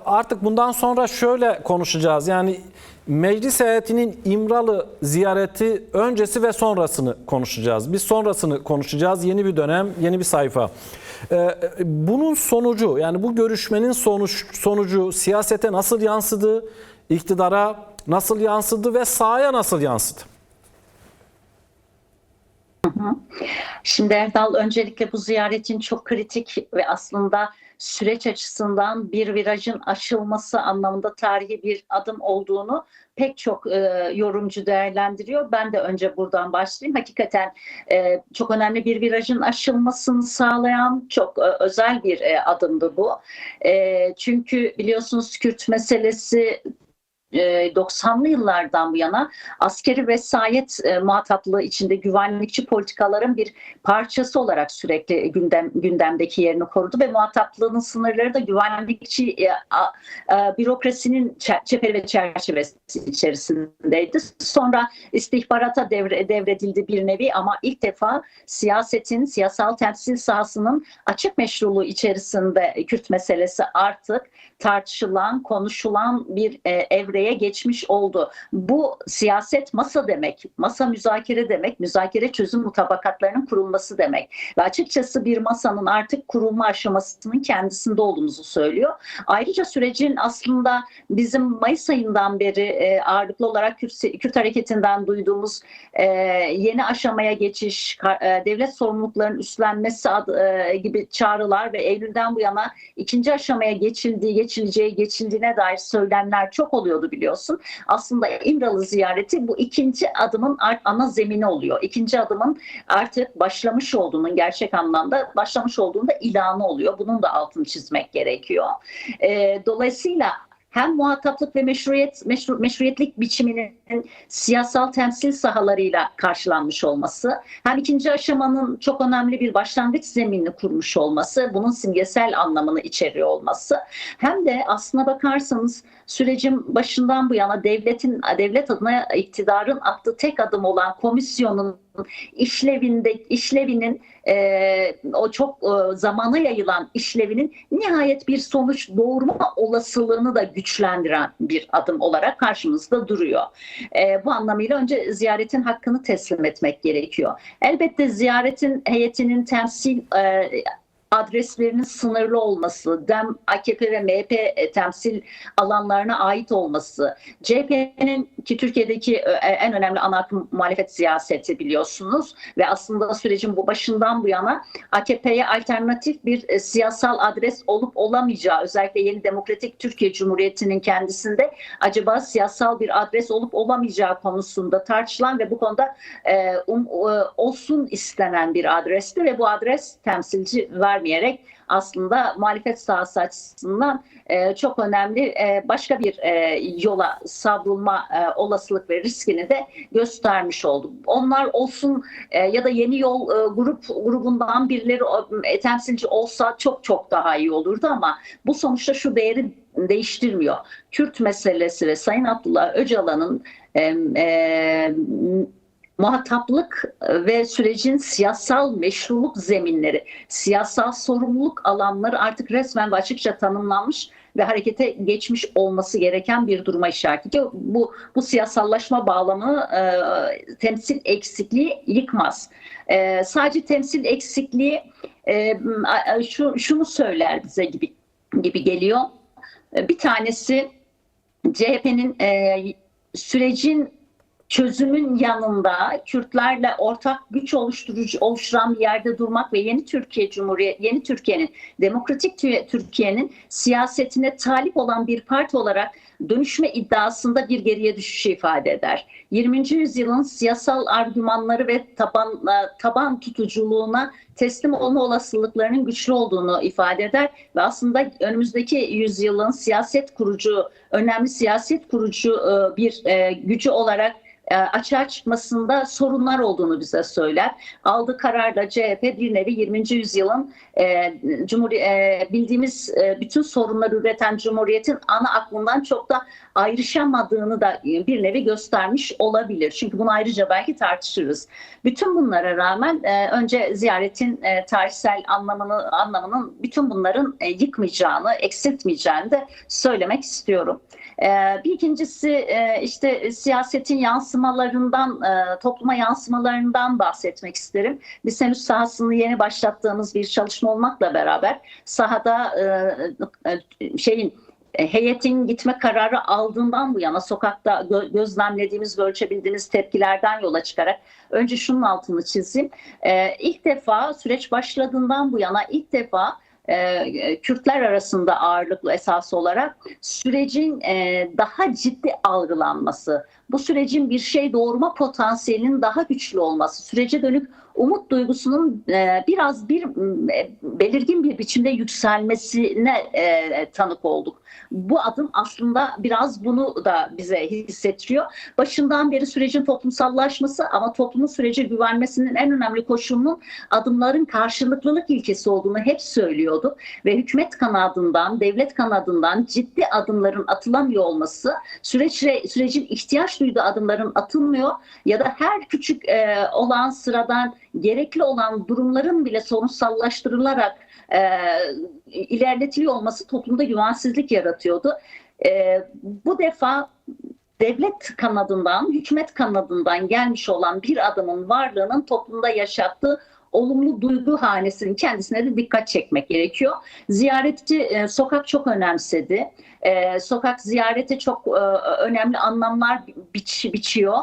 Artık bundan sonra şöyle konuşacağız. Yani meclis heyetinin İmralı ziyareti öncesi ve sonrasını konuşacağız. Biz sonrasını konuşacağız. Yeni bir dönem, yeni bir sayfa. Bunun sonucu, yani bu görüşmenin sonucu siyasete nasıl yansıdı, iktidara nasıl yansıdı ve sahaya nasıl yansıdı? Şimdi Erdal, öncelikle bu ziyaretin çok kritik ve aslında süreç açısından bir virajın aşılması anlamında tarihi bir adım olduğunu pek çok yorumcu değerlendiriyor. Ben de önce buradan başlayayım. Hakikaten çok önemli bir virajın aşılmasını sağlayan çok özel bir adımdı bu. Çünkü biliyorsunuz Kürt meselesi 90'lı yıllardan bu yana askeri vesayet muhataplığı içinde güvenlikçi politikaların bir parçası olarak sürekli gündemdeki yerini korudu ve muhataplığının sınırları da güvenlikçi bürokrasinin çeperi ve çerçevesi içerisindeydi. Sonra istihbarata devredildi bir nevi, ama ilk defa siyasetin, siyasal temsil sahasının açık meşruluğu içerisinde Kürt meselesi artık tartışılan, konuşulan bir evreye geçmiş oldu. Bu siyaset masa demek, masa müzakere demek, müzakere çözüm mutabakatlarının kurulması demek. Ve açıkçası bir masanın artık kurulma aşamasının kendisinde olduğumuzu söylüyor. Ayrıca sürecin aslında bizim Mayıs ayından beri ağırlıklı olarak Kürt hareketinden duyduğumuz yeni aşamaya geçiş, devlet sorumluluklarının üstlenmesi gibi çağrılar ve Eylül'den bu yana ikinci aşamaya geçildiğine dair söylemler çok oluyordu, biliyorsun. Aslında İmralı ziyareti bu ikinci adımın ana zemini oluyor. İkinci adımın artık başlamış olduğunun, gerçek anlamda başlamış olduğunda ilanı oluyor. Bunun da altını çizmek gerekiyor. Dolayısıyla hem muhataplık ve meşruiyetlik biçiminin siyasal temsil sahalarıyla karşılanmış olması, hem ikinci aşamanın çok önemli bir başlangıç zeminini kurmuş olması, bunun simgesel anlamını içeriyor olması, hem de aslına bakarsanız sürecin başından bu yana devlet adına iktidarın attığı tek adım olan komisyonun işlevinin o çok zamana yayılan işlevinin nihayet bir sonuç doğurma olasılığını da güçlendiren bir adım olarak karşımızda duruyor. Bu anlamıyla önce ziyaretin hakkını teslim etmek gerekiyor. Elbette ziyaretin heyetinin temsil adreslerinin sınırlı olması, DEM, AKP ve MHP temsil alanlarına ait olması, CHP'nin ki Türkiye'deki en önemli ana akım muhalefet siyaseti, biliyorsunuz, ve aslında sürecin bu başından bu yana AKP'ye alternatif bir siyasal adres olup olamayacağı, özellikle yeni Demokratik Türkiye Cumhuriyeti'nin kendisinde acaba siyasal bir adres olup olamayacağı konusunda tartışılan ve bu konuda olsun istenen bir adresti ve bu adres temsilci vermeyerek aslında muhalefet sahası açısından çok önemli başka bir yola savrulma olasılık ve riskini de göstermiş oldu. Onlar olsun ya da Yeni Yol grubundan birileri temsilci olsa çok çok daha iyi olurdu, ama bu sonuçta şu değeri değiştirmiyor. Kürt meselesi ve Sayın Abdullah Öcalan'ın muhataplık ve sürecin siyasal meşruluk zeminleri, siyasal sorumluluk alanları artık resmen ve açıkça tanımlanmış ve harekete geçmiş olması gereken bir duruma işaret ediyor. Bu siyasallaşma bağlamı temsil eksikliği yıkmaz. Sadece temsil eksikliği şunu söyler bize gibi geliyor. Bir tanesi, CHP'nin sürecin çözümün yanında Kürtlerle ortak güç oluşturan bir yerde durmak ve yeni Türkiye'nin, demokratik Türkiye'nin siyasetine talip olan bir parti olarak dönüşme iddiasında bir geriye düşüşü ifade eder. 20. yüzyılın siyasal argümanları ve taban tutuculuğuna teslim olma olasılıklarının güçlü olduğunu ifade eder ve aslında önümüzdeki yüzyılın önemli siyaset kurucu bir gücü olarak açığa çıkmasında sorunlar olduğunu bize söyler. Aldığı kararla CHP bir nevi 20. yüzyılın bildiğimiz bütün sorunları üreten Cumhuriyet'in ana aklından çok da ayrışamadığını da bir nevi göstermiş olabilir. Çünkü bunu ayrıca belki tartışırız. Bütün bunlara rağmen önce ziyaretin tarihsel anlamının bütün bunların yıkmayacağını, eksiltmeyeceğini de söylemek istiyorum. Bir ikincisi işte siyasetin yansımalarından, topluma yansımalarından bahsetmek isterim. Biz henüz sahasını yeni başlattığımız bir çalışma olmakla beraber sahada heyetin gitme kararı aldığından bu yana sokakta gözlemlediğimiz, ölçebildiğimiz tepkilerden yola çıkarak önce şunun altını çizeyim. İlk defa süreç başladığından bu yana ilk defa Kürtler arasında ağırlıklı esas olarak sürecin daha ciddi algılanması, bu sürecin bir şey doğurma potansiyelinin daha güçlü olması, sürece dönük umut duygusunun biraz belirgin bir biçimde yükselmesine tanık olduk. Bu adım aslında biraz bunu da bize hissettiriyor. Başından beri sürecin toplumsallaşması ama toplumun sürece güvenmesinin en önemli koşulunun adımların karşılıklılık ilkesi olduğunu hep söylüyorduk. Ve hükümet kanadından, devlet kanadından ciddi adımların atılamıyor olması, sürecin ihtiyaç duyduğu adımların atılmıyor ya da her küçük olan sıradan gerekli olan durumların bile sorunsallaştırılarak ilerletiliyor olması toplumda güvensizlik yaratıyordu. Bu defa devlet kanadından, hükümet kanadından gelmiş olan bir adımın varlığının toplumda yaşattığı olumlu duygu hanesinin kendisine de dikkat çekmek gerekiyor. Ziyareti sokak çok önemsedi. Sokak ziyarete çok önemli anlamlar biçiyor.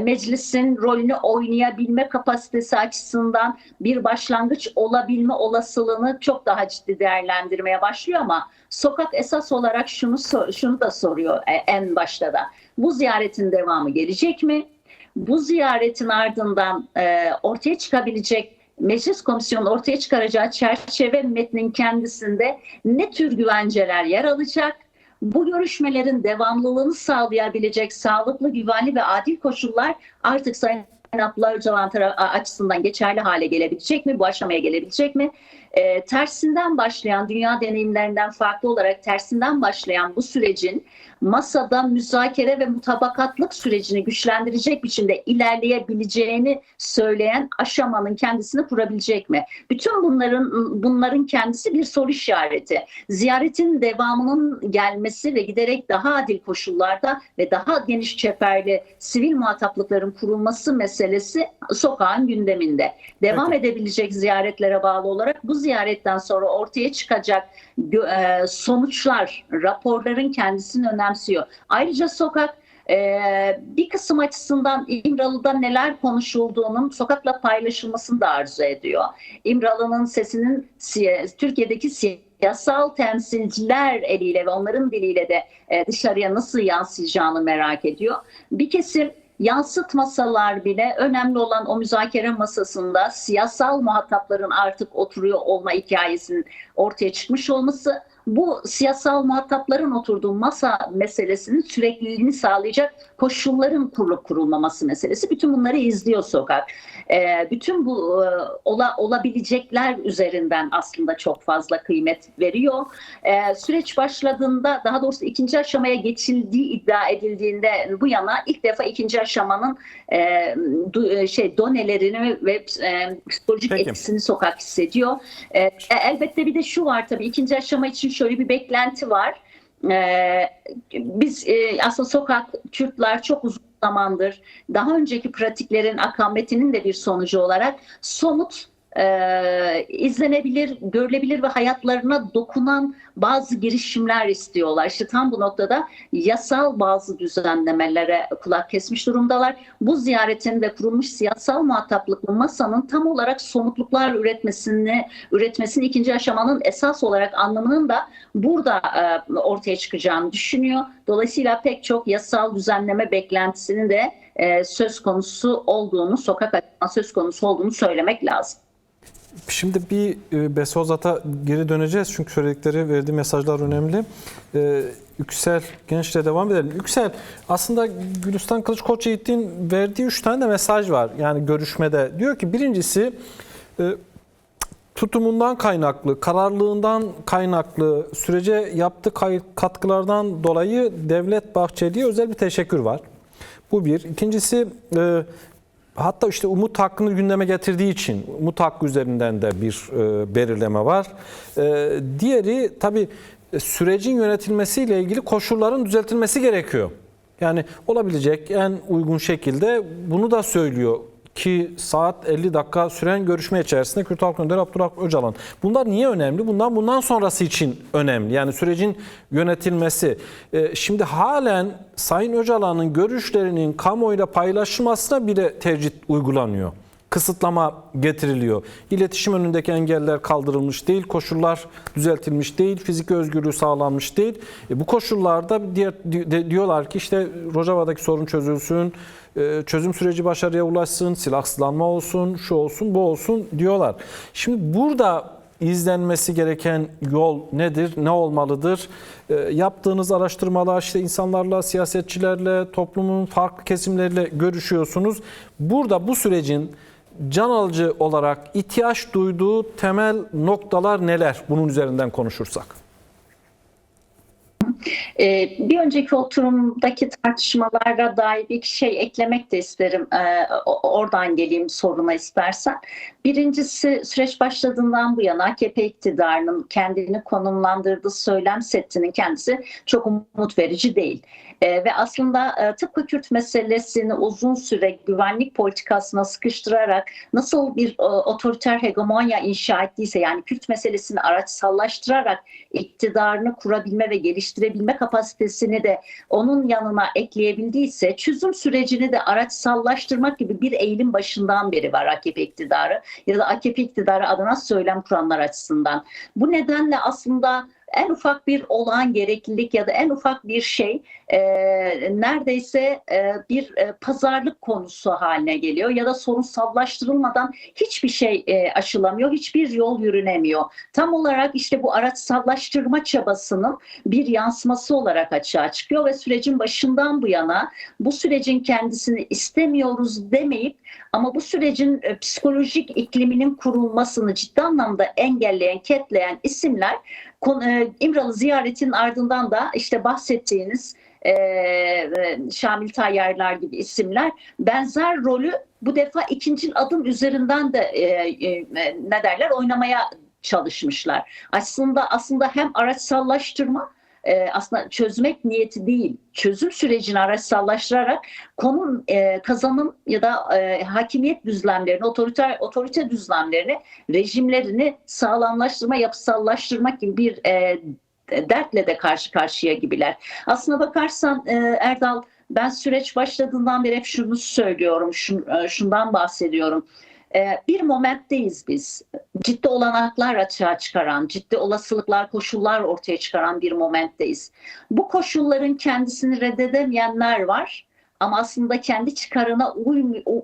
Meclisin rolünü oynayabilme kapasitesi açısından bir başlangıç olabilme olasılığını çok daha ciddi değerlendirmeye başlıyor ama sokak esas olarak şunu da soruyor en başta da. Bu ziyaretin devamı gelecek mi? Bu ziyaretin ardından ortaya çıkabilecek Meclis Komisyonu ortaya çıkaracağı çerçeve metnin kendisinde ne tür güvenceler yer alacak? Bu görüşmelerin devamlılığını sağlayabilecek sağlıklı, güvenli ve adil koşullar artık Sayın Abdullah Öcalan açısından geçerli hale gelebilecek mi? Bu aşamaya gelebilecek mi? Tersinden başlayan, dünya deneyimlerinden farklı olarak tersinden başlayan bu sürecin masada müzakere ve mutabakatlık sürecini güçlendirecek biçimde ilerleyebileceğini söyleyen aşamanın kendisini kurabilecek mi? Bütün bunların kendisi bir soru işareti. Ziyaretin devamının gelmesi ve giderek daha adil koşullarda ve daha geniş çeperli sivil muhataplıkların kurulması meselesi sokağın gündeminde. Devam edebilecek ziyaretlere bağlı olarak bu ziyaretten sonra ortaya çıkacak sonuçlar, raporların kendisini önemsiyor. Ayrıca sokak bir kısım açısından İmralı'da neler konuşulduğunun sokakla paylaşılmasını da arzu ediyor. İmralı'nın sesinin Türkiye'deki siyasal temsilciler eliyle ve onların diliyle de dışarıya nasıl yansıyacağını merak ediyor. Bir kesim yansıtmasalar bile önemli olan o müzakere masasında siyasal muhatapların artık oturuyor olma hikayesinin ortaya çıkmış olması, bu siyasal muhatapların oturduğu masa meselesinin sürekliliğini sağlayacak koşulların kurulmaması meselesi. Bütün bunları izliyor sokak. Bütün bu olabilecekler üzerinden aslında çok fazla kıymet veriyor. Süreç başladığında, daha doğrusu ikinci aşamaya geçildiği iddia edildiğinde bu yana ilk defa ikinci aşamanın donelerini ve psikolojik etkisini sokak hissediyor. Elbette bir de şu var tabii, ikinci aşama için şöyle bir beklenti var. Biz aslında sokak, Kürtler çok uzun zamandır daha önceki pratiklerin akametinin de bir sonucu olarak somut, izlenebilir, görülebilir ve hayatlarına dokunan bazı girişimler istiyorlar. İşte tam bu noktada yasal bazı düzenlemelere kulak kesmiş durumdalar. Bu ziyaretin ve kurulmuş siyasal muhataplıklı masanın tam olarak somutluklar üretmesini ikinci aşamanın esas olarak anlamının da burada ortaya çıkacağını düşünüyor. Dolayısıyla pek çok yasal düzenleme beklentisinin de söz konusu olduğunu, sokak açısından söz konusu olduğunu söylemek lazım. Şimdi bir Besozat'a geri döneceğiz çünkü söyledikleri, verdiği mesajlar önemli. Yüksel Genç'le devam edelim. Yüksel, aslında Gülistan Kılıç Koçyiğit'in verdiği 3 tane de mesaj var. Yani görüşmede. Diyor ki birincisi tutumundan kaynaklı, kararlılığından kaynaklı sürece yaptığı katkılardan dolayı Devlet Bahçeli'ye özel bir teşekkür var. Bu bir. İkincisi hatta işte Umut Hakkı'nı gündeme getirdiği için Umut Hakkı üzerinden de bir belirleme var. Diğeri tabii sürecin yönetilmesiyle ilgili koşulların düzeltilmesi gerekiyor. Yani olabilecek en uygun şekilde bunu da söylüyor. 2 saat 50 dakika süren görüşme içerisinde Kürt Halk Önderi Abdurrahman Öcalan. Bunlar niye önemli? Bundan sonrası için önemli. Yani sürecin yönetilmesi. Şimdi halen Sayın Öcalan'ın görüşlerinin kamuoyuyla paylaşılmasına bile tecrit uygulanıyor. Kısıtlama getiriliyor. İletişim önündeki engeller kaldırılmış değil, koşullar düzeltilmiş değil, fiziki özgürlüğü sağlanmış değil. Bu koşullarda diyorlar ki işte Rojava'daki sorun çözülsün, çözüm süreci başarıya ulaşsın, silahsızlanma olsun, şu olsun, bu olsun diyorlar. Şimdi burada izlenmesi gereken yol nedir, ne olmalıdır? Yaptığınız araştırmalar, işte insanlarla, siyasetçilerle, toplumun farklı kesimleriyle görüşüyorsunuz. Burada bu sürecin can alıcı olarak ihtiyaç duyduğu temel noktalar neler? Bunun üzerinden konuşursak. Bir önceki oturumdaki tartışmalara dair bir şey eklemek de isterim. Oradan geleyim soruna istersen. Birincisi, süreç başladığından bu yana AKP iktidarının kendini konumlandırdığı söylem setinin kendisi çok umut verici değil. Ve aslında tıpkı Kürt meselesini uzun süre güvenlik politikasına sıkıştırarak nasıl bir otoriter hegemonya inşa ettiyse, yani Kürt meselesini araçsallaştırarak iktidarını kurabilme ve geliştirebilme kapasitesini de onun yanına ekleyebildiyse, çözüm sürecini de araçsallaştırmak gibi bir eğilim başından beri var AKP iktidarı ya da AKP iktidarı adına söylem kuranlar açısından. Bu nedenle aslında en ufak bir olağan gereklilik ya da en ufak bir şey neredeyse bir pazarlık konusu haline geliyor ya da sorunsallaştırılmadan hiçbir şey aşılamıyor, hiçbir yol yürünemiyor. Tam olarak işte bu araçsallaştırma çabasının bir yansıması olarak açığa çıkıyor ve sürecin başından bu yana bu sürecin kendisini istemiyoruz demeyip ama bu sürecin psikolojik ikliminin kurulmasını ciddi anlamda engelleyen, ketleyen isimler İmralı ziyaretinin ardından da işte bahsettiğiniz Şamil Tayyarlar gibi isimler benzer rolü bu defa ikinci adım üzerinden de ne derler oynamaya çalışmışlar. Aslında hem araçsallaştırma aslında çözmek niyeti değil, çözüm sürecini araçsallaştırarak kazanım ya da hakimiyet düzlemlerini, otorite düzlemlerini, rejimlerini sağlamlaştırma, yapısallaştırmak gibi bir dertle de karşı karşıya gibiler. Aslına bakarsan Erdal, ben süreç başladığından beri hep şunu söylüyorum, şundan bahsediyorum. Bir momentteyiz biz. Ciddi olanaklar açığa çıkaran, ciddi olasılıklar, koşullar ortaya çıkaran bir momentteyiz. Bu koşulların kendisini reddedemeyenler var. Ama aslında kendi çıkarına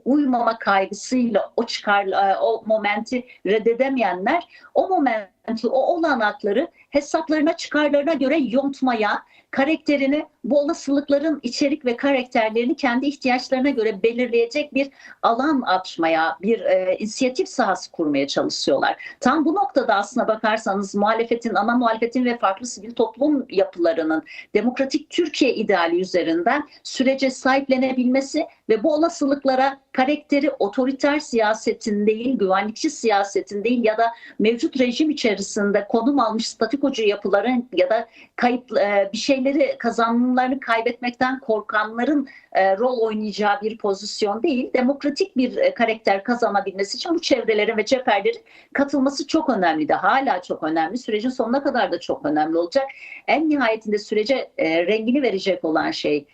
uymama kaygısıyla o momenti reddedemeyenler, o momenti, o olanakları hesaplarına, çıkarlarına göre yontmaya, karakterini, bu olasılıkların içerik ve karakterlerini kendi ihtiyaçlarına göre belirleyecek bir alan açmaya, bir inisiyatif sahası kurmaya çalışıyorlar. Tam bu noktada aslına bakarsanız ana muhalefetin ve farklı sivil toplum yapılarının demokratik Türkiye ideali üzerinden sürece sahiplenebilmesi ve bu olasılıklara karakteri otoriter siyasetin değil, güvenlikçi siyasetin değil ya da mevcut rejim içerisinde konum almış statikocu yapıların ya da bir şeyleri kazanımlarını kaybetmekten korkanların rol oynayacağı bir pozisyon değil, demokratik bir karakter kazanabilmesi için bu çevrelerin ve cepherlerin katılması çok önemli de, hala çok önemli. Sürecin sonuna kadar da çok önemli olacak. En nihayetinde sürece rengini verecek olan şey,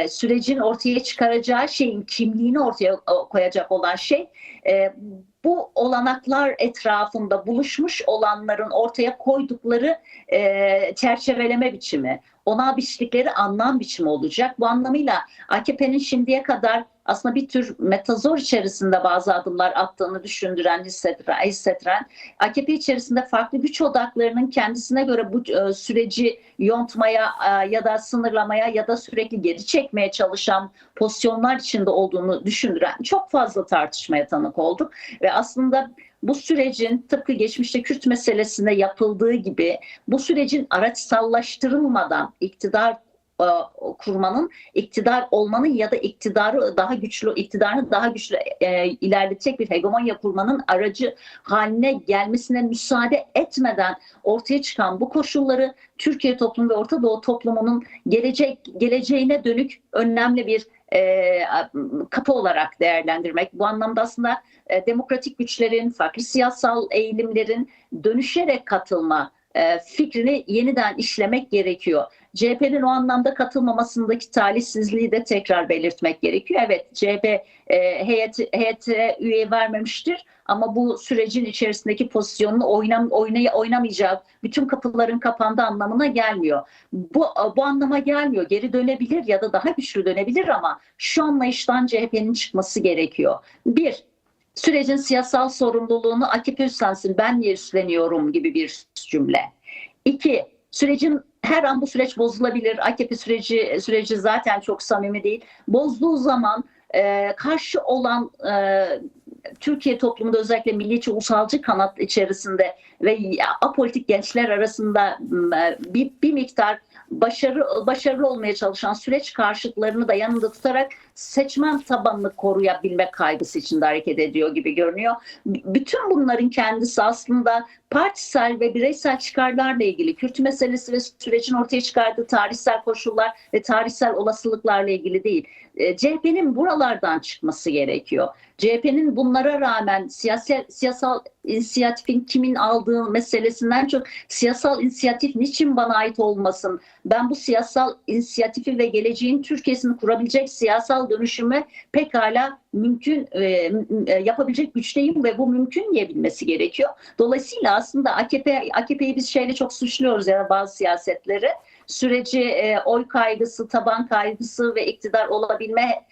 sürecin ortaya çıkaracağı şeyin kimliğini ortaya koyacak olan şey, bu olanaklar etrafında buluşmuş olanların ortaya koydukları çerçeveleme biçimi, ona biçtikleri anlam biçimi olacak. Bu anlamıyla AKP'nin şimdiye kadar aslında bir tür metazor içerisinde bazı adımlar attığını düşündüren, hissettiren AKP içerisinde farklı güç odaklarının kendisine göre bu süreci yontmaya ya da sınırlamaya ya da sürekli geri çekmeye çalışan pozisyonlar içinde olduğunu düşündüren çok fazla tartışmaya tanık olduk ve aslında bu sürecin tıpkı geçmişte Kürt meselesinde yapıldığı gibi bu sürecin araçsallaştırılmadan iktidar kurmanın, iktidar olmanın ya da iktidarı daha güçlü ilerletecek bir hegemonya kurmanın aracı haline gelmesine müsaade etmeden ortaya çıkan bu koşulları Türkiye toplumu ve Orta Doğu toplumunun geleceğine dönük önemli bir kapı olarak değerlendirmek. Bu anlamda aslında demokratik güçlerin, farklı siyasal eğilimlerin dönüşerek katılma fikrini yeniden işlemek gerekiyor. CHP'nin o anlamda katılmamasındaki talihsizliği de tekrar belirtmek gerekiyor. Evet, CHP heyete üye vermemiştir ama bu sürecin içerisindeki pozisyonunu oynamayacak, bütün kapıların kapandığı anlamına gelmiyor. Bu anlama gelmiyor. Geri dönebilir ya da daha güçlü dönebilir ama şu anlayıştan CHP'nin çıkması gerekiyor. Bir, sürecin siyasal sorumluluğunu AKP üstlensin, ben niye üstleniyorum gibi bir cümle. İki, sürecin her an bu süreç bozulabilir. AKP süreci zaten çok samimi değil. Bozduğu zaman karşı olan Türkiye toplumunda özellikle milliyetçi ulusalcı kanat içerisinde ve apolitik gençler arasında bir miktar başarılı olmaya çalışan süreç karşıtlarını da yanında tutarak seçmen tabanını koruyabilmek kaygısı içinde hareket ediyor gibi görünüyor. Bütün bunların kendisi aslında partisel ve bireysel çıkarlarla ilgili, Kürt meselesi ve sürecin ortaya çıkardığı tarihsel koşullar ve tarihsel olasılıklarla ilgili değil. CHP'nin buralardan çıkması gerekiyor. CHP'nin bunlara rağmen siyasal inisiyatifin kimin aldığı meselesinden çok siyasal inisiyatif niçin bana ait olmasın? Ben bu siyasal inisiyatifi ve geleceğin Türkiye'sini kurabilecek siyasal dönüşümü pekala mümkün yapabilecek güçteyim ve bu mümkün diyebilmesi gerekiyor. Dolayısıyla aslında AKP'yi biz şeyle çok suçluyoruz ya da bazı siyasetleri. Süreci oy kaygısı, taban kaygısı ve iktidar olabilme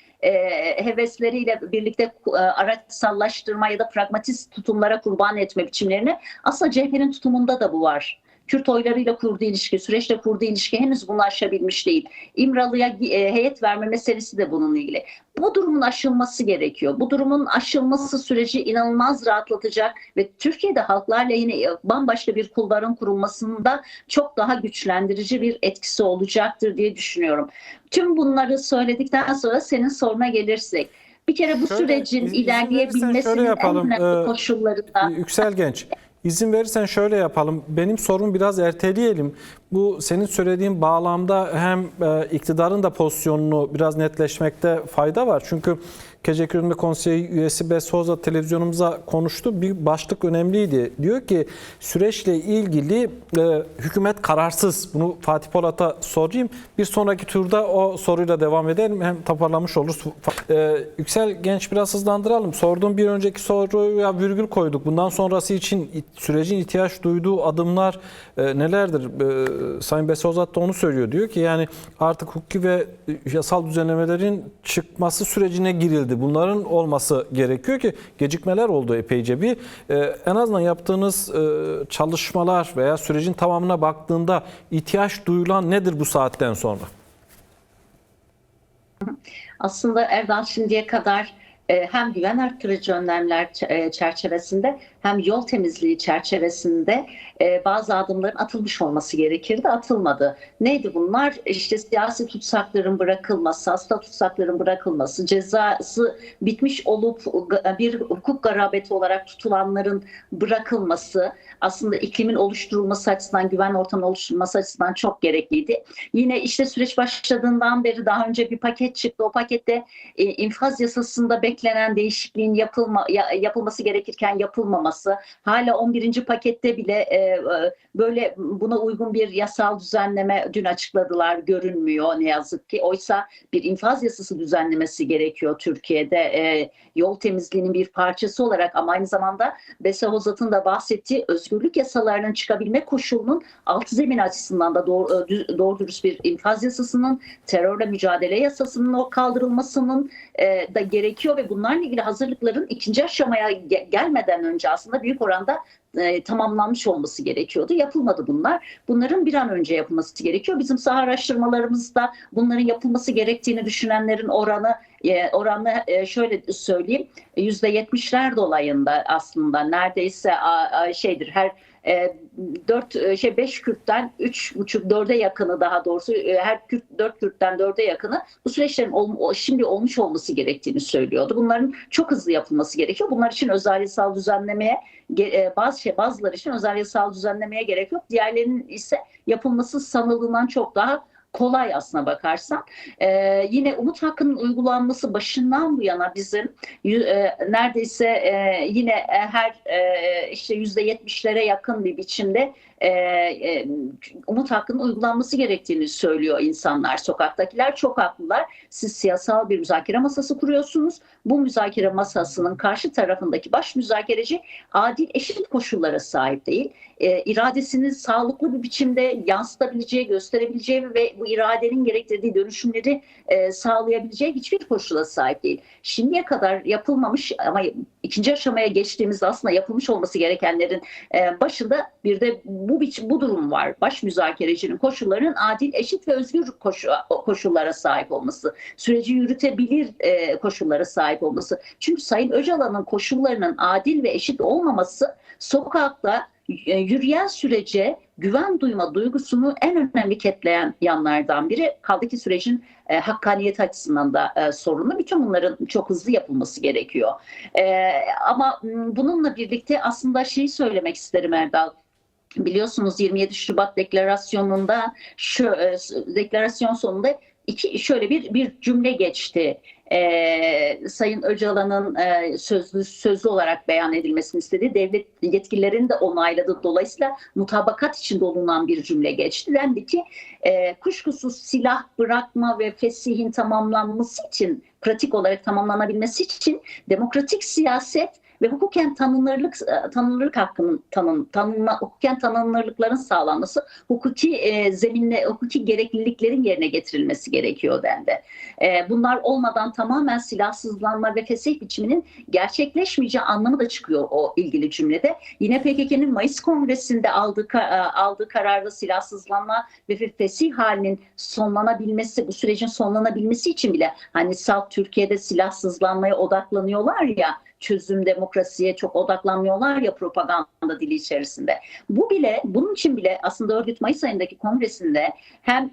hevesleriyle birlikte araçsallaştırma ya da pragmatist tutumlara kurban etme biçimlerini aslında CHP'nin tutumunda da bu var. Kürt oylarıyla kurduğu ilişki, süreçle kurduğu ilişki henüz bunu aşabilmiş değil. İmralı'ya heyet verme meselesi de bununla ilgili. Bu durumun aşılması gerekiyor. Bu durumun aşılması süreci inanılmaz rahatlatacak ve Türkiye'de halklar lehine bambaşka bir kulvarın kurulmasında çok daha güçlendirici bir etkisi olacaktır diye düşünüyorum. Tüm bunları söyledikten sonra senin soruna gelirsek, bir kere bu sürecin ilerleyebilmesinin en önemli koşulları da... Yüksel Genç, İzin verirsen şöyle yapalım. Benim sorumu biraz erteleyelim. Bu senin söylediğin bağlamda hem iktidarın da pozisyonunu biraz netleşmekte fayda var. Çünkü Gece Yürütme Konseyi üyesi Besoza televizyonumuza konuştu. Bir başlık önemliydi. Diyor ki süreçle ilgili hükümet kararsız. Bunu Fatih Polat'a sorayım. Bir sonraki turda o soruyla devam edelim. Hem toparlamış oluruz. Yüksel Genç, biraz hızlandıralım. Sorduğum bir önceki soruya virgül koyduk. Bundan sonrası için sürecin ihtiyaç duyduğu adımlar nelerdir? Sayın Besozat da onu söylüyor. Diyor ki yani artık hukuki ve yasal düzenlemelerin çıkması sürecine girildi. Bunların olması gerekiyor ki gecikmeler oldu epeyce bir. En azından yaptığınız çalışmalar veya sürecin tamamına baktığında ihtiyaç duyulan nedir bu saatten sonra? Aslında Erdal şimdiye kadar hem güven arttırıcı önlemler çerçevesinde hem yol temizliği çerçevesinde bazı adımların atılmış olması gerekirdi. Atılmadı. Neydi bunlar? İşte siyasi tutsakların bırakılması, hasta tutsakların bırakılması, cezası bitmiş olup bir hukuk garabeti olarak tutulanların bırakılması, aslında iklimin oluşturulması açısından, güven ortamının oluşturulması açısından çok gerekliydi. Yine işte süreç başladığından beri daha önce bir paket çıktı. O pakette infaz yasasında beklenen değişikliğin yapılması gerekirken yapılmaması, hala 11. pakette bile böyle buna uygun bir yasal düzenleme dün açıkladılar, görünmüyor ne yazık ki. Oysa bir infaz yasası düzenlemesi gerekiyor Türkiye'de, yol temizliğinin bir parçası olarak, ama aynı zamanda Bese Hozat'ın da bahsettiği özgürlük yasalarının çıkabilme koşulunun alt zemin açısından da doğru dürüst bir infaz yasasının, terörle mücadele yasasının o kaldırılmasının da gerekiyor ve bunlarla ilgili hazırlıkların ikinci aşamaya gelmeden önce aslında büyük oranda tamamlanmış olması gerekiyordu. Yapılmadı bunlar. Bunların bir an önce yapılması gerekiyor. Bizim saha araştırmalarımızda bunların yapılması gerektiğini düşünenlerin oranı şöyle söyleyeyim, %70'ler dolayında aslında neredeyse her 5 Kürt'ten 3,5-4'e yakını, daha doğrusu her 4 Kürt'ten 4'e yakını bu süreçlerin şimdi olmuş olması gerektiğini söylüyordu. Bunların çok hızlı yapılması gerekiyor. Bunlar için özel yasal düzenlemeye, bazıları için özel yasal düzenlemeye gerek yok. Diğerlerinin ise yapılması sanıldığından çok daha kolay aslına bakarsan. Yine umut hakkının uygulanması başından bu yana bizim neredeyse yine her %70'lere yakın bir biçimde umut hakkının uygulanması gerektiğini söylüyor insanlar, sokaktakiler. Çok haklılar. Siz siyasal bir müzakere masası kuruyorsunuz. Bu müzakere masasının karşı tarafındaki baş müzakereci adil, eşit koşullara sahip değil. İradesini sağlıklı bir biçimde yansıtabileceği, gösterebileceği ve bu iradenin gerektirdiği dönüşümleri sağlayabileceği hiçbir koşula sahip değil. Şimdiye kadar yapılmamış ama ikinci aşamaya geçtiğimizde aslında yapılmış olması gerekenlerin başında bir de bu durum var. Baş müzakerecinin koşullarının adil, eşit ve özgür koşullara sahip olması, süreci yürütebilir koşullara sahip olması. Çünkü Sayın Öcalan'ın koşullarının adil ve eşit olmaması sokakta yürüyen sürece güven duyma duygusunu en önemli ketleyen yanlardan biri. Kaldı ki sürecin hakkaniyet açısından da sorunlu. Bütün bunların çok hızlı yapılması gerekiyor. Ama bununla birlikte aslında söylemek isterim Erdal. Biliyorsunuz 27 Şubat deklarasyonunda deklarasyon sonunda şöyle bir cümle geçti. Sayın Öcalan'ın sözlü olarak beyan edilmesini istediği, devlet yetkililerinin de onayladığı, dolayısıyla mutabakat içinde olunan bir cümle geçti. Dendi ki kuşkusuz silah bırakma ve fesihin tamamlanması için, pratik olarak tamamlanabilmesi için demokratik siyaset ve hukuken tanınırlık hakkının hukuken tanınırlıkların sağlanması, hukuki gerekliliklerin yerine getirilmesi gerekiyor dendi. Bunlar olmadan tamamen silahsızlanma ve fesih biçiminin gerçekleşmeyeceği anlamı da çıkıyor o ilgili cümlede. Yine PKK'nın Mayıs Kongresi'nde aldığı kararda silahsızlanma ve fesih halinin sonlanabilmesi, bu sürecin sonlanabilmesi için bile hani salt Türkiye'de silahsızlanmaya odaklanıyorlar ya, çözüm demokrasiye çok odaklanmıyorlar ya propaganda dili içerisinde. Bunun için bile aslında örgüt Mayıs ayındaki kongresinde hem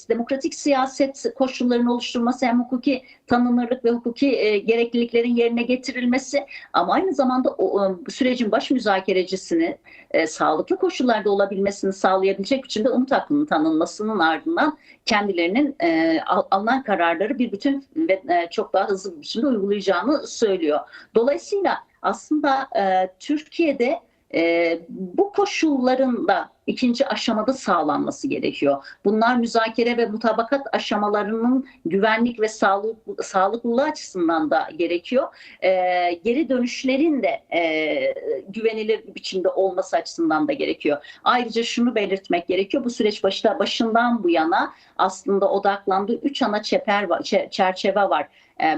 demokratik siyaset koşullarını oluşturması, hem hukuki tanınırlık ve hukuki gerekliliklerin yerine getirilmesi, ama aynı zamanda sürecin baş müzakerecisini sağlıklı koşullarda olabilmesini sağlayabilecek biçimde umut hakkının tanınmasının ardından kendilerinin alınan kararları bir bütün ve çok daha hızlı bir biçimde uygulayacağını söylüyor. Dolayısıyla aslında Türkiye'de bu koşulların da ikinci aşamada sağlanması gerekiyor. Bunlar müzakere ve mutabakat aşamalarının güvenlik ve sağlıklılığı açısından da gerekiyor. Geri dönüşlerin de güvenilir bir biçimde olması açısından da gerekiyor. Ayrıca şunu belirtmek gerekiyor. Bu süreç başından bu yana aslında odaklandığı 3 ana çerçeve var.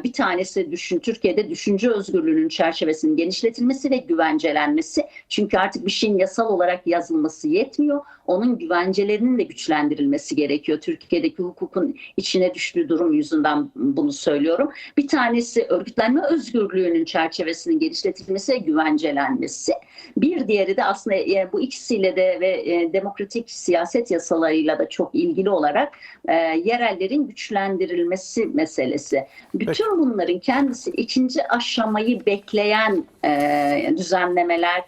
Bir tanesi Türkiye'de düşünce özgürlüğünün çerçevesinin genişletilmesi ve güvencelenmesi. Çünkü artık bir şeyin yasal olarak yazılması yetmiyor. Onun güvencelerinin de güçlendirilmesi gerekiyor. Türkiye'deki hukukun içine düştüğü durum yüzünden bunu söylüyorum. Bir tanesi örgütlenme özgürlüğünün çerçevesinin genişletilmesi ve güvencelenmesi. Bir diğeri de aslında bu ikisiyle de ve demokratik siyaset yasalarıyla da çok ilgili olarak yerellerin güçlendirilmesi meselesi. Bütün bunların kendisi ikinci aşamayı bekleyen düzenlemeler,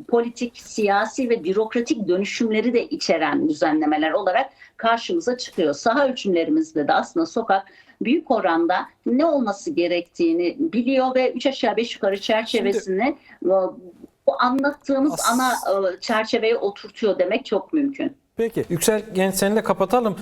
politik, siyasi ve bürokratik dönüşümleri de içeren düzenlemeler olarak karşımıza çıkıyor. Saha ölçümlerimizde de aslında sokak büyük oranda ne olması gerektiğini biliyor ve 3 aşağı 5 yukarı çerçevesini bu anlattığımız ana çerçeveye oturtuyor demek çok mümkün. Peki Yüksel Genç, seninle kapatalım.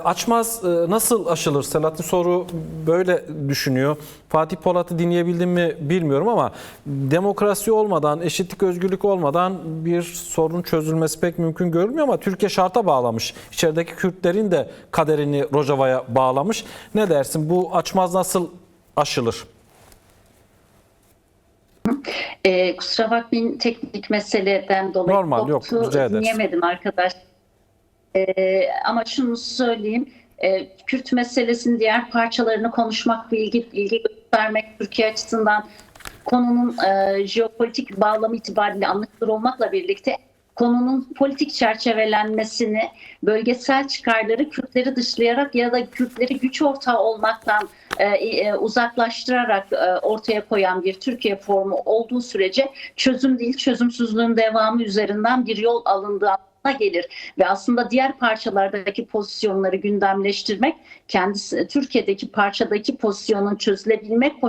Açmaz nasıl aşılır? Selahattin Soru böyle düşünüyor. Fatih Polat'ı dinleyebildim mi bilmiyorum ama demokrasi olmadan, eşitlik, özgürlük olmadan bir sorunun çözülmesi pek mümkün görünmüyor ama Türkiye şarta bağlamış. İçerideki Kürtlerin de kaderini Rojava'ya bağlamış. Ne dersin? Bu açmaz nasıl aşılır? Kusura bakmayın, teknik meseleden dolayı Normal, yok, rica ederiz. dinleyemedim arkadaş. Ama şunu söyleyeyim, Kürt meselesinin diğer parçalarını konuşmak ve ilgi göstermek Türkiye açısından konunun jeopolitik bağlamı itibariyle anlaşılır olmakla birlikte konunun politik çerçevelenmesini, bölgesel çıkarları Kürtleri dışlayarak ya da Kürtleri güç ortağı olmaktan uzaklaştırarak ortaya koyan bir Türkiye formu olduğu sürece çözüm değil, çözümsüzlüğün devamı üzerinden bir yol alındığı gelir ve aslında diğer parçalardaki pozisyonları gündemleştirmek, kendisi Türkiye'deki parçadaki pozisyonun çözülebilme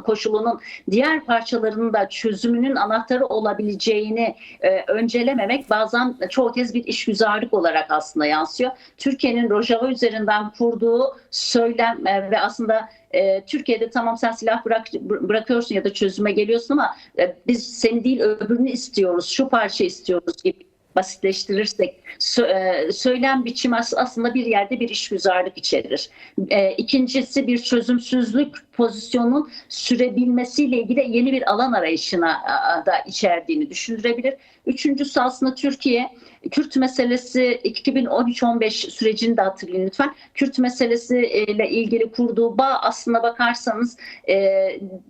koşulunun diğer parçalarının da çözümünün anahtarı olabileceğini öncelememek bazen çoğu kez bir işgüzarlık olarak aslında yansıyor. Türkiye'nin Rojava üzerinden kurduğu söylem ve aslında Türkiye'de tamam sen silah bırakıyorsun ya da çözüme geliyorsun ama biz seni değil öbürünü istiyoruz, şu parça istiyoruz gibi basitleştirirsek söylem biçimi aslında bir yerde bir işgüzarlık içerir. İkincisi bir çözümsüzlük pozisyonun sürebilmesiyle ilgili yeni bir alan arayışına da içerdiğini düşündürebilir. Üçüncüsü aslında Türkiye, Kürt meselesi 2013-15 sürecini de hatırlayın lütfen. Kürt meselesiyle ilgili kurduğu bağ aslına bakarsanız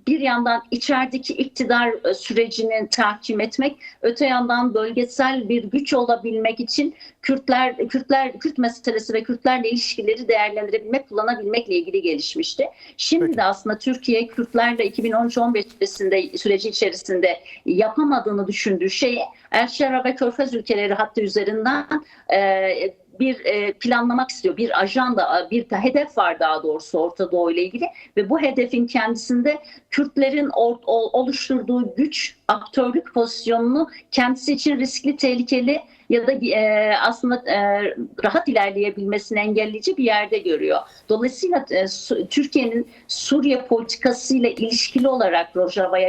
bir yandan içerideki iktidar sürecini tahkim etmek, öte yandan bölgesel bir güç olabilmek için Kürt meselesi ve Kürtlerle ilişkileri değerlendirebilmek, kullanabilmekle ilgili gelişmişti. Şimdi de aslında Türkiye Kürtlerle 2013-15 süreci içerisinde yapamadığını düşündüğü şeyi El-Şera ve Körfez ülkeleri hattı üzerinden bir planlamak istiyor. Bir ajanda, bir hedef var daha doğrusu Orta Doğu ile ilgili ve bu hedefin kendisinde Kürtlerin oluşturduğu güç, aktörlük pozisyonunu kendisi için riskli, tehlikeli ya da aslında rahat ilerleyebilmesini engelleyici bir yerde görüyor. Dolayısıyla Türkiye'nin Suriye politikasıyla ilişkili olarak Rojava'ya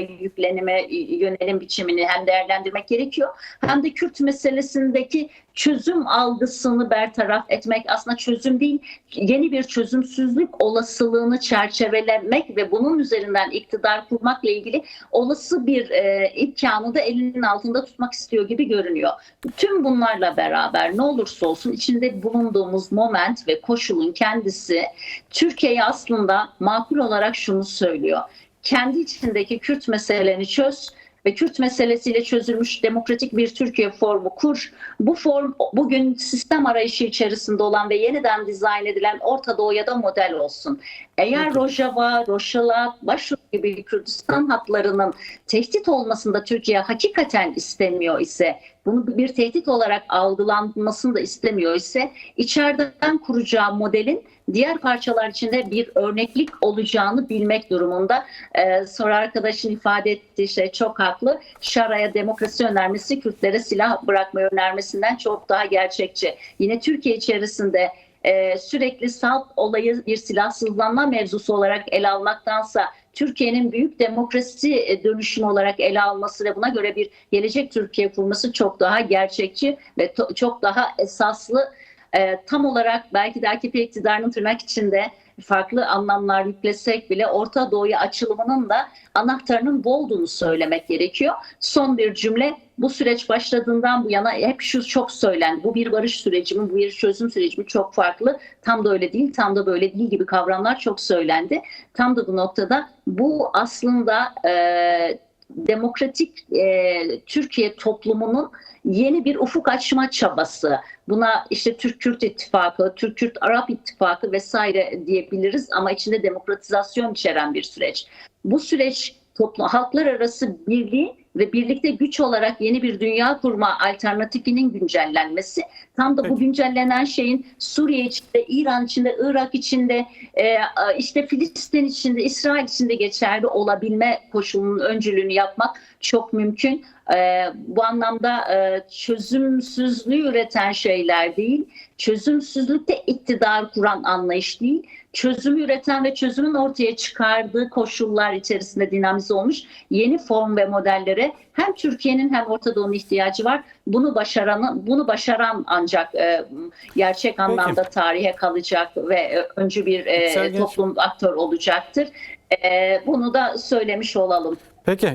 yönelim biçimini hem değerlendirmek gerekiyor hem de Kürt meselesindeki çözüm algısını bertaraf etmek, aslında çözüm değil, yeni bir çözümsüzlük olasılığını çerçevelemek ve bunun üzerinden iktidar kurmakla ilgili olası bir imkanı da elinin altında tutmak istiyor gibi görünüyor. Tüm bunlarla beraber ne olursa olsun içinde bulunduğumuz moment ve koşulun kendisi Türkiye'ye aslında makul olarak şunu söylüyor: kendi içindeki Kürt meselelerini çöz ve Kürt meselesiyle çözülmüş demokratik bir Türkiye formu kur. Bu form bugün sistem arayışı içerisinde olan ve yeniden dizayn edilen Orta Doğu'ya da model olsun. Eğer Rojava, Roşalat, Başur gibi Kürdistan hatlarının tehdit olmasında Türkiye hakikaten istemiyor ise, bunu bir tehdit olarak algılanmasını da istemiyor ise, içeriden kuracağı modelin diğer parçalar içinde bir örneklik olacağını bilmek durumunda. Sonra arkadaşın ifade ettiği şey çok haklı. Şara'ya demokrasi önermesi Kürtlere silah bırakmayı önermesinden çok daha gerçekçi. Yine Türkiye içerisinde sürekli salt olayı bir silahsızlanma mevzusu olarak ele almaktansa Türkiye'nin büyük demokrasi dönüşümü olarak ele alması ve buna göre bir gelecek Türkiye kurması çok daha gerçekçi ve çok daha esaslı. Tam olarak belki de AKP iktidarının tırnak içinde farklı anlamlar yüklesek bile Orta Doğu'ya açılımının da anahtarının bu olduğunu söylemek gerekiyor. Son bir cümle: bu süreç başladığından bu yana hep şu çok söylendi: bu bir barış süreci mi, bu bir çözüm süreci mi, çok farklı, tam da öyle değil, tam da böyle değil gibi kavramlar çok söylendi. Tam da bu noktada bu aslında demokratik Türkiye toplumunun yeni bir ufuk açma çabası. Buna işte Türk-Kürt İttifakı, Türk-Kürt-Arap İttifakı vesaire diyebiliriz ama içinde demokratizasyon içeren bir süreç. Bu süreç halklar arası birliği ve birlikte güç olarak yeni bir dünya kurma alternatifinin güncellenmesi, tam da bu güncellenen şeyin Suriye içinde, İran içinde, Irak içinde, işte Filistin içinde, İsrail içinde geçerli olabilme koşulunun öncülüğünü yapmak çok mümkün. Bu anlamda çözümsüzlüğü üreten şeyler değil, çözümsüzlükte iktidar kuran anlayış değil, çözümü üreten ve çözümün ortaya çıkardığı koşullar içerisinde dinamize olmuş yeni form ve modellere hem Türkiye'nin hem Orta Doğu'nun ihtiyacı var. Bunu başaran ancak gerçek anlamda tarihe kalacak ve öncü bir toplum aktör olacaktır. Bunu da söylemiş olalım. Peki,